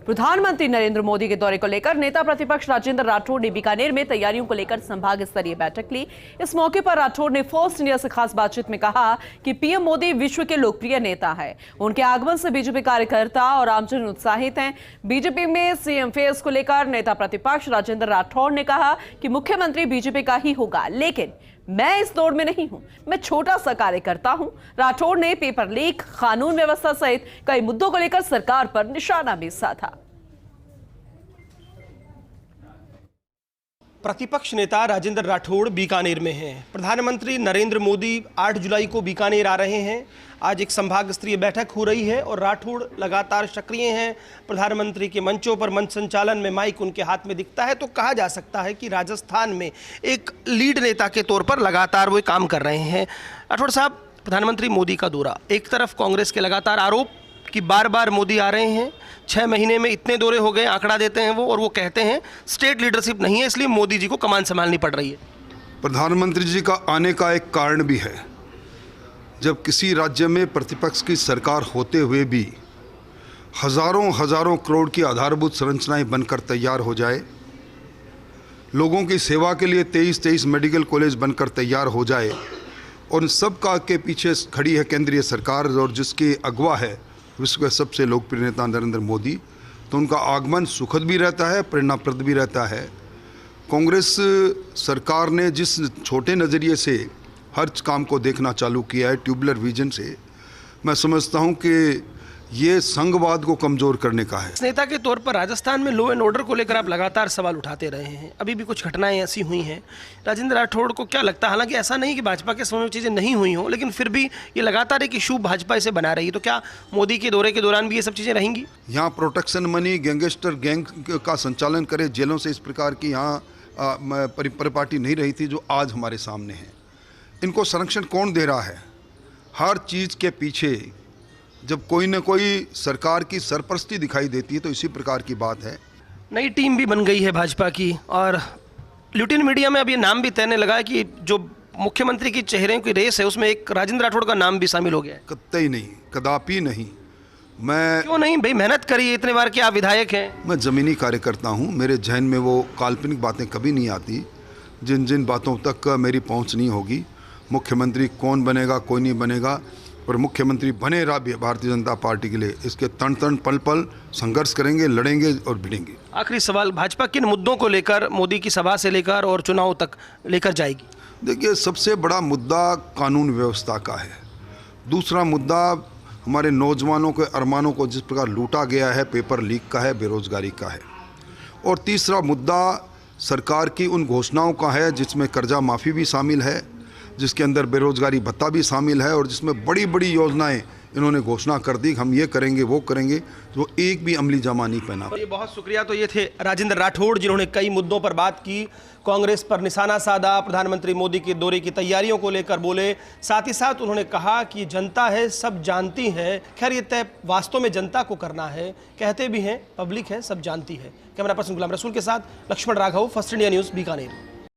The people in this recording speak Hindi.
प्रधानमंत्री नरेंद्र मोदी के दौरे को लेकर नेता प्रतिपक्ष राजेंद्र राठौड़ ने बीकानेर में तैयारियों को लेकर संभाग स्तरीय बैठक ली। इस मौके पर राठौड़ ने फर्स्ट इंडिया से खास बातचीत में कहा कि पीएम मोदी विश्व के लोकप्रिय नेता है। उनके आगमन से बीजेपी कार्यकर्ता और आमजन उत्साहित हैं। बीजेपी में सीएम फेस को लेकर नेता प्रतिपक्ष राजेंद्र राठौड़ ने कहा कि मुख्यमंत्री बीजेपी का ही होगा, लेकिन मैं इस दौड़ में नहीं हूं, मैं छोटा सा कार्यकर्ता हूं। राठौड़ ने पेपर लीक, कानून व्यवस्था सहित कई मुद्दों को लेकर सरकार पर निशाना भी साधा। प्रतिपक्ष नेता राजेंद्र राठौड़ बीकानेर में हैं। प्रधानमंत्री नरेंद्र मोदी 8 जुलाई को बीकानेर आ रहे हैं। आज एक संभाग स्तरीय बैठक हो रही है और राठौड़ लगातार सक्रिय हैं। प्रधानमंत्री के मंचों पर मंच संचालन में माइक उनके हाथ में दिखता है, तो कहा जा सकता है कि राजस्थान में एक लीड नेता के तौर पर लगातार वो काम कर रहे हैं। राठौड़ साहब, प्रधानमंत्री मोदी का दौरा, एक तरफ कांग्रेस के लगातार आरोप कि बार बार मोदी आ रहे हैं, 6 महीने में इतने दौरे हो गए, आंकड़ा देते हैं वो, और वो कहते हैं स्टेट लीडरशिप नहीं है, इसलिए मोदी जी को कमान संभालनी पड़ रही है। प्रधानमंत्री जी का आने का एक कारण भी है। जब किसी राज्य में प्रतिपक्ष की सरकार होते हुए भी हजारों करोड़ की आधारभूत संरचनाएं बनकर तैयार हो जाए, लोगों की सेवा के लिए 23 मेडिकल कॉलेज बनकर तैयार हो जाए, और इन सब का के पीछे खड़ी है केंद्रीय सरकार और जिसके अगवा है विश्व के सबसे लोकप्रिय नेता नरेंद्र मोदी, तो उनका आगमन सुखद भी रहता है, प्रेरणाप्रद भी रहता है। कांग्रेस सरकार ने जिस छोटे नज़रिए से हर काम को देखना चालू किया है, ट्यूबुलर विजन से, मैं समझता हूं कि ये संघवाद को कमज़ोर करने का है। नेता के तौर पर राजस्थान में लॉ एंड ऑर्डर को लेकर आप लगातार सवाल उठाते रहे हैं, अभी भी कुछ घटनाएं ऐसी हुई हैं। राजेंद्र राठौड़ को क्या लगता है, हालांकि ऐसा नहीं कि भाजपा के समय में चीज़ें नहीं हुई हों, लेकिन फिर भी ये लगातार एक इशू भाजपा इसे बना रही है, तो क्या मोदी के दौरे के दौरान भी ये सब चीज़ें रहेंगी? यहाँ प्रोटेक्शन मनी, गैंगस्टर गैंग का संचालन करे, जेलों से इस प्रकार की यहाँ परिपाटी नहीं रही थी जो आज हमारे सामने है। इनको संरक्षण कौन दे रहा है? हर चीज़ के पीछे जब कोई न कोई सरकार की सरपरस्ती दिखाई देती है, तो इसी प्रकार की बात है। नई टीम भी बन गई है भाजपा की, और ल्यूटिन मीडिया में अब ये नाम भी तैरने लगा है कि जो मुख्यमंत्री की चेहरे की रेस है उसमें एक राजेंद्र राठौड़ का नाम भी शामिल हो गया है। कतई नहीं, कदापि नहीं। मैं क्यों नहीं भाई, मेहनत करी इतने बार कि आप विधायक हैं। मैं ज़मीनी कार्यकर्ता हूँ, मेरे जहन में वो काल्पनिक बातें कभी नहीं आती जिन बातों तक मेरी पहुँच नहीं होगी। मुख्यमंत्री कौन बनेगा, कोई नहीं बनेगा, पर मुख्यमंत्री बने रहा भारतीय जनता पार्टी के लिए इसके तन पल संघर्ष करेंगे, लड़ेंगे और भिड़ेंगे। आखिरी सवाल, भाजपा किन मुद्दों को लेकर मोदी की सभा से लेकर और चुनाव तक लेकर जाएगी? देखिए, सबसे बड़ा मुद्दा कानून व्यवस्था का है। दूसरा मुद्दा हमारे नौजवानों के अरमानों को जिस प्रकार लूटा गया है, पेपर लीक का है, बेरोजगारी का है। और तीसरा मुद्दा सरकार की उन घोषणाओं का है जिसमें कर्जा माफ़ी भी शामिल है, जिसके अंदर बेरोजगारी भत्ता भी शामिल है, और जिसमें बड़ी बड़ी योजनाएं इन्होंने घोषणा कर दी, हम ये करेंगे वो करेंगे, तो एक भी अमली जामा नहीं पहना। ये बहुत शुक्रिया। तो ये थे राजेंद्र राठौड़, जिन्होंने कई मुद्दों पर बात की, कांग्रेस पर निशाना साधा, प्रधानमंत्री मोदी के दौरे की तैयारियों को लेकर बोले, साथ ही साथ उन्होंने कहा कि जनता है, सब जानती है। खैर, ये तय वास्तव में जनता को करना है, कहते भी हैं पब्लिक है, सब जानती है। कैमरा पर्सन गुलाम रसूल के साथ Lakshman Raghav, First India News, Bikaner.